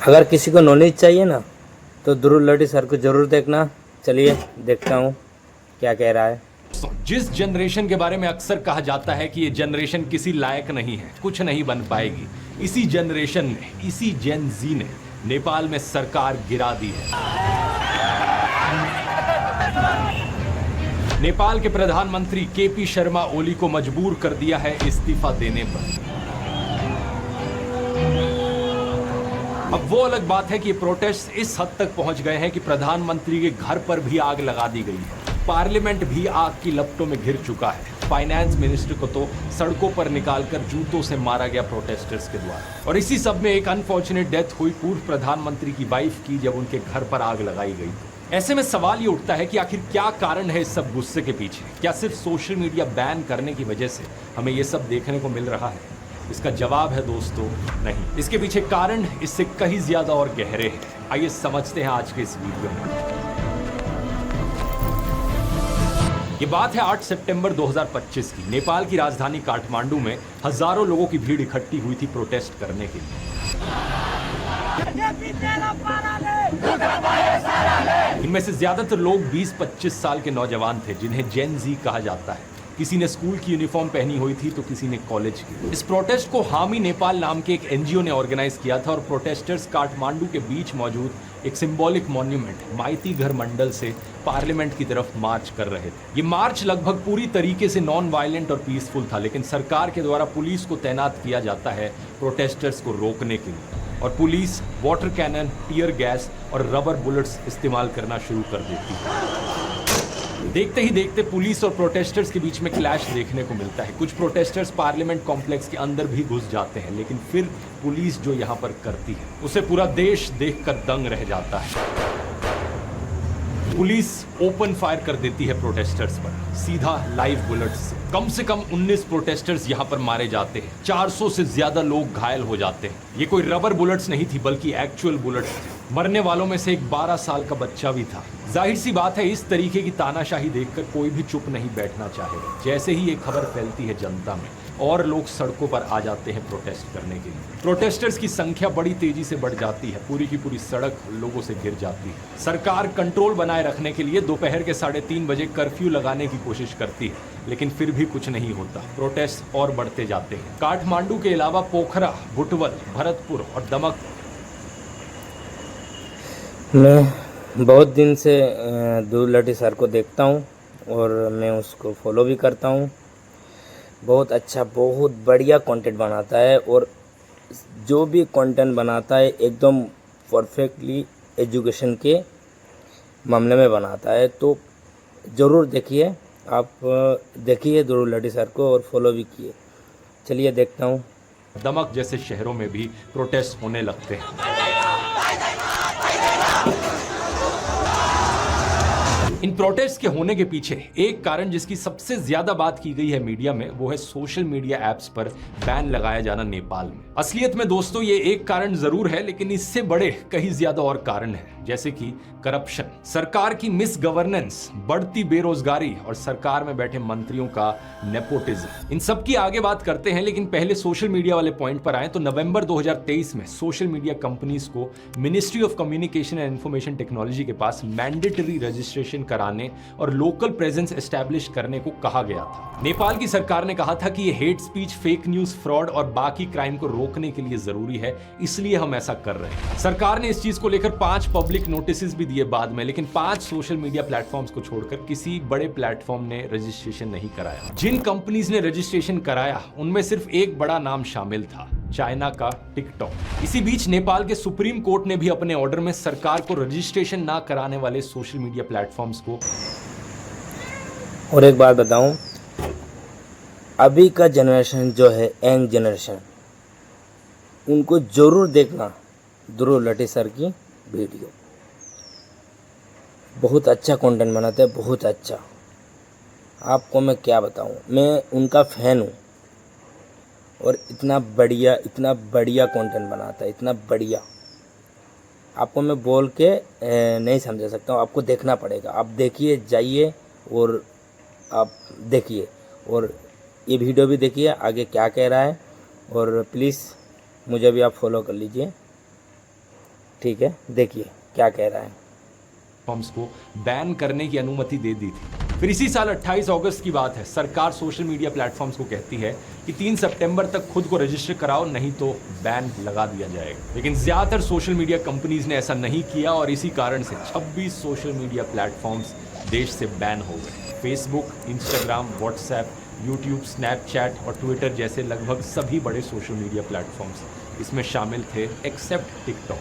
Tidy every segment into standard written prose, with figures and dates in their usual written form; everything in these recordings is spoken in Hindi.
अगर किसी को नॉलेज चाहिए ना तो ध्रुव लटी सर को ज़रूर देखना। चलिए देखता हूँ क्या कह रहा है। जिस जनरेशन के बारे में अक्सर कहा जाता है कि ये जनरेशन किसी लायक नहीं है, कुछ नहीं बन पाएगी, इसी जनरेशन ने, इसी जेन जी ने नेपाल में सरकार गिरा दी है। नेपाल के प्रधानमंत्री केपी शर्मा ओली को मजबूर कर दिया है इस्तीफा देने पर। अब वो अलग बात है कि प्रोटेस्ट इस हद तक पहुंच गए हैं कि प्रधानमंत्री के घर पर भी आग लगा दी गई है। पार्लियामेंट भी आग की लपटों में घिर चुका है। फाइनेंस मिनिस्टर को तो सड़कों पर निकालकर जूतों से मारा गया प्रोटेस्टर्स के द्वारा। और इसी सब में एक अनफॉर्चुनेट डेथ हुई पूर्व प्रधानमंत्री की वाइफ की, जब उनके घर पर आग लगाई गई। ऐसे में सवाल ये उठता है कि आखिर क्या कारण है इस सब गुस्से के पीछे? क्या सिर्फ सोशल मीडिया बैन करने की वजह से हमें ये सब देखने को मिल रहा है? इसका जवाब है दोस्तों, नहीं। इसके पीछे कारण इससे कहीं ज्यादा और गहरे हैं। आइए समझते हैं आज के इस वीडियो में। ये बात है 8 सितंबर 2025 की। नेपाल की राजधानी काठमांडू में हजारों लोगों की भीड़ इकट्ठी हुई थी प्रोटेस्ट करने के लिए। इनमें से ज्यादातर लोग 20-25 साल के नौजवान थे, जिन्हें जेन जी कहा जाता है। किसी ने स्कूल की यूनिफॉर्म पहनी हुई थी तो किसी ने कॉलेज की। इस प्रोटेस्ट को हामी नेपाल नाम के एक एनजीओ ने ऑर्गेनाइज किया था और प्रोटेस्टर्स काठमांडू के बीच मौजूद एक सिंबॉलिक मॉन्यूमेंट माइती घर मंडल से पार्लियामेंट की तरफ मार्च कर रहे थे। ये मार्च लगभग पूरी तरीके से नॉन वायलेंट और पीसफुल था, लेकिन सरकार के द्वारा पुलिस को तैनात किया जाता है प्रोटेस्टर्स को रोकने के लिए। और police water cannon, tear gas और रबर बुलेट्स इस्तेमाल करना शुरू कर देती है। देखते ही देखते पुलिस और प्रोटेस्टर्स के बीच में क्लैश देखने को मिलता है। कुछ प्रोटेस्टर्स पार्लियामेंट कॉम्प्लेक्स के अंदर भी घुस जाते हैं, लेकिन फिर पुलिस जो यहाँ पर करती है उसे पूरा देश देखकर दंग रह जाता है। पुलिस ओपन फायर कर देती है प्रोटेस्टर्स पर, सीधा लाइव बुलेट्स से। कम से कम 19 प्रोटेस्टर्स यहाँ पर मारे जाते हैं। 400 से ज्यादा लोग घायल हो जाते हैं। ये कोई रबर बुलेट्स नहीं थी, बल्कि एक्चुअल बुलेट्स थे। मरने वालों में से एक 12 साल का बच्चा भी था। जाहिर सी बात है, इस तरीके की तानाशाही देखकर कोई भी चुप नहीं बैठना चाहेगा। जैसे ही ये खबर फैलती है जनता में, और लोग सड़कों पर आ जाते हैं प्रोटेस्ट करने के लिए। प्रोटेस्टर्स की संख्या बड़ी तेजी से बढ़ जाती है। पूरी की पूरी सड़क लोगों से घिर जाती है। सरकार कंट्रोल बनाए रखने के लिए दोपहर के 3:30 बजे कर्फ्यू लगाने की कोशिश करती है, लेकिन फिर भी कुछ नहीं होता। प्रोटेस्ट और बढ़ते जाते हैं। काठमांडू के अलावा पोखरा, बुटवल, भरतपुर और दमक। मैं बहुत दिन से ध्रुव लटी सर को देखता हूँ और मैं उसको फॉलो भी करता हूँ। बहुत अच्छा, बहुत बढ़िया कंटेंट बनाता है और जो भी कंटेंट बनाता है एकदम परफेक्टली एजुकेशन के मामले में बनाता है। तो ज़रूर देखिए, आप देखिए ध्रुव लटी सर को और फॉलो भी किए। चलिए देखता हूँ। दमक जैसे शहरों में भी प्रोटेस्ट होने लगते हैं। इन प्रोटेस्ट के होने के पीछे एक कारण जिसकी सबसे ज्यादा बात की गई है मीडिया में, वो है सोशल मीडिया एप्स पर बैन लगाया जाना नेपाल में। असलियत में दोस्तों ये एक कारण जरूर है, लेकिन इससे बड़े कहीं ज्यादा और कारण हैं, जैसे कि करप्शन, सरकार की मिस गवर्नेंस, बढ़ती बेरोजगारी और सरकार में बैठे मंत्रियों का नेपोटिज्म। इन सब की आगे बात करते हैं, लेकिन पहले सोशल मीडिया वाले पॉइंट पर आए तो नवंबर 2023 में सोशल मीडिया कंपनीज को ministry of communication and information technology के पास मैंडेटरी रजिस्ट्रेशन कराने और लोकल प्रेजेंस एस्टैब्लिश करने को कहा गया था। नेपाल की सरकार ने कहा था कि ये hate speech, fake news, fraud और बाकी क्राइम को रोकने के लिए जरूरी है, इसलिए हम ऐसा कर रहे हैं। सरकार ने इस चीज को लेकर 5 पब्लिक नोटिस भी दिए बाद में, लेकिन 5 सोशल मीडिया प्लेटफॉर्म्स को छोड़कर किसी बड़े प्लेटफॉर्म ने रजिस्ट्रेशन नहीं कराया। जिन कंपनीज ने रजिस्ट्रेशन कराया उनमें सिर्फ एक बड़ा नाम शामिल था, चाइना का टिकटॉक। इसी बीच नेपाल के सुप्रीम कोर्ट ने भी अपने ऑर्डर में सरकार को रजिस्ट्रेशन ना कराने वाले सोशल मीडिया प्लेटफॉर्म्स को। और एक बात बताऊं, अभी का जनरेशन जो है, यंग जनरेशन, उनको जरूर देखना ध्रुव लटी सर की वीडियो। बहुत अच्छा कंटेंट बनाते हैं, बहुत अच्छा। आपको मैं क्या बताऊं, मैं उनका फ़ैन हूँ और इतना बढ़िया कंटेंट बनाता है, इतना बढ़िया। आपको मैं बोल के नहीं समझा सकता हूँ, आपको देखना पड़ेगा। आप देखिए, जाइए और आप देखिए और ये वीडियो भी देखिए आगे क्या कह रहा है। और प्लीज़ मुझे भी आप फॉलो कर लीजिए। ठीक है, देखिए क्या कह रहा है। प्लेटफॉर्म्स को बैन करने की अनुमति दे दी थी। फिर इसी साल 28 अगस्त की बात है, सरकार सोशल मीडिया प्लेटफॉर्म्स को कहती है कि 3 सितंबर तक खुद को रजिस्टर कराओ, नहीं तो बैन लगा दिया जाएगा। लेकिन ज्यादातर सोशल मीडिया कंपनीज ने ऐसा नहीं किया और इसी कारण से 26 सोशल मीडिया प्लेटफॉर्म्स देश से बैन हो गए। Facebook, Instagram, WhatsApp, YouTube, Snapchat और ट्विटर जैसे लगभग सभी बड़े सोशल मीडिया प्लेटफॉर्म्स इसमें शामिल थे, एक्सेप्ट टिकटॉक।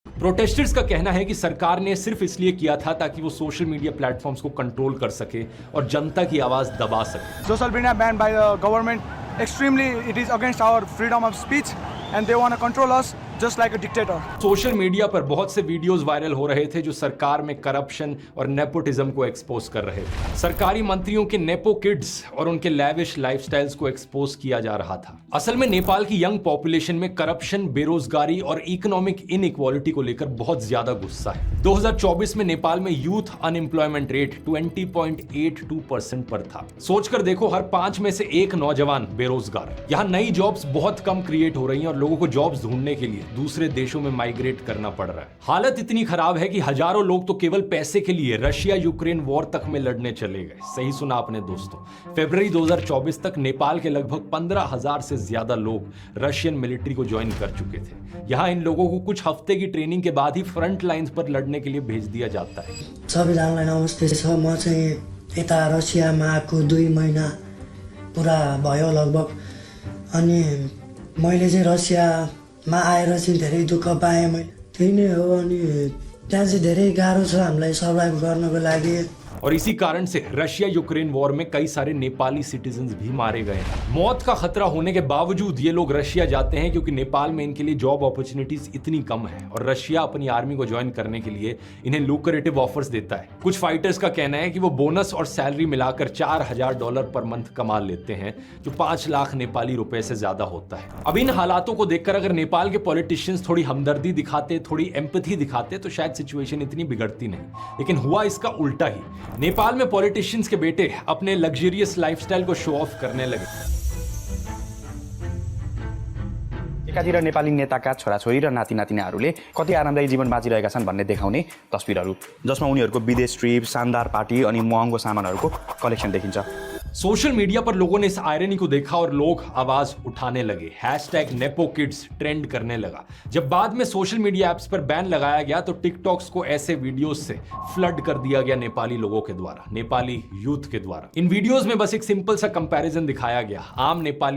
प्रोटेस्टर्स का कहना है कि सरकार ने सिर्फ इसलिए किया था ताकि वो सोशल मीडिया प्लेटफॉर्म्स को कंट्रोल कर सके और जनता की आवाज दबा सके। Social media banned by the government, extremely it is against our freedom of speech and they want to control us just like a dictator. Social media पर बहुत से वीडियोस वायरल हो रहे थे जो सरकार में करप्शन और नेपोटिज्म को एक्सपोज कर रहे थे। सरकारी मंत्रियों के नेपो किड्स और उनके लैविश लाइफस्टाइल्स को एक्सपोज किया जा रहा था। असल में नेपाल की यंग पॉपुलेशन में करप्शन, बेरोजगारी और इकोनॉमिक इनइक्वालिटी को लेकर बहुत ज्यादा गुस्सा है। 2024 में नेपाल में यूथ अनएम्प्लॉयमेंट रेट 20.82% पर था। सोचकर देखो, हर 5 में से 1 नौजवान बेरोजगार। यहाँ नई जॉब्स बहुत कम क्रिएट हो रही हैं और लोगों को जॉब्स ढूंढने के लिए दूसरे देशों में माइग्रेट करना पड़ रहा है। हालत इतनी खराब है कि हजारों लोग तो केवल पैसे के लिए रशिया यूक्रेन वॉर तक में लड़ने चले गए। सही सुना आपने दोस्तों। फरवरी 2024 तक नेपाल के लगभग 15,000 से ज्यादा लोग रशियन मिलिट्री को ज्वाइन कर चुके थे। यहाँ इन लोगों को कुछ हफ्ते की ट्रेनिंग के बाद ही फ्रंट लाइंस पर लड़ने के लिए भेज दिया जाता है। सबैजनालाई नमस्ते छ। म चाहिँ यता रसियामा आएको 2 महिना पुरा भयो लगभग। अनि मैले चाहिँ रसियामा आएर चाहिँ धेरै दुःख पाएँ। मैले त्यही नै हो। अनि त्यहाँ चाहिँ धेरै गाह्रो छ हामीलाई सर्भाइभ गर्नको लागि। और इसी कारण से रशिया यूक्रेन वॉर में कई सारे नेपाली सिटीजन्स भी मारे गए हैं। मौत का खतरा होने के बावजूद ये लोग रशिया जाते हैं क्योंकि नेपाल में इनके लिए जॉब अपॉर्चुनिटीज इतनी कम है और रशिया अपनी आर्मी को ज्वाइन करने के लिए इन्हें लुक्रेटिव ऑफर्स देता है। कुछ फाइटर्स का कहना है कि वो बोनस और सैलरी मिलाकर $4,000 पर मंथ कमा लेते हैं, जो 5 लाख नेपाली रुपए से ज्यादा होता है। अब इन हालातों को देखकर अगर नेपाल के पॉलिटिशियंस थोड़ी हमदर्दी दिखाते, थोड़ी एम्पैथी दिखाते तो शायद सिचुएशन इतनी बिगड़ती नहीं। लेकिन हुआ इसका उल्टा ही। नेपाल में पॉलिटिशियंस के बेटे अपने लग्जरियस लाइफस्टाइल को शो ऑफ करने लगे। एकातिर नेपाली नेताका छोराछोरी र नातिनातिनाहरूले कति आरामदायी जीवन बाँचिरहेका छन् भन्ने देखाउने तस्बिरहरू, जसमा उनीहरूको विदेश ट्रिप, शानदार पार्टी अनि महँगो सामानहरूको कलेक्सन देखिन्छ। सोशल मीडिया पर लोगों ने इस आयरनी को देखा और लोग आवाज उठाने लगे। #NepoKids ट्रेंड करने लगा। जब बाद में सोशल मीडिया एप्स पर बैन लगाया गया तो टिकटॉक्स को ऐसे वीडियोस से फ्लड कर दिया गया नेपाली लोगों के द्वारा, नेपाली यूथ के द्वारा। इन वीडियोस में बस एक सिंपल सा कंपैरिजन दिखाया गया। आम नेपाली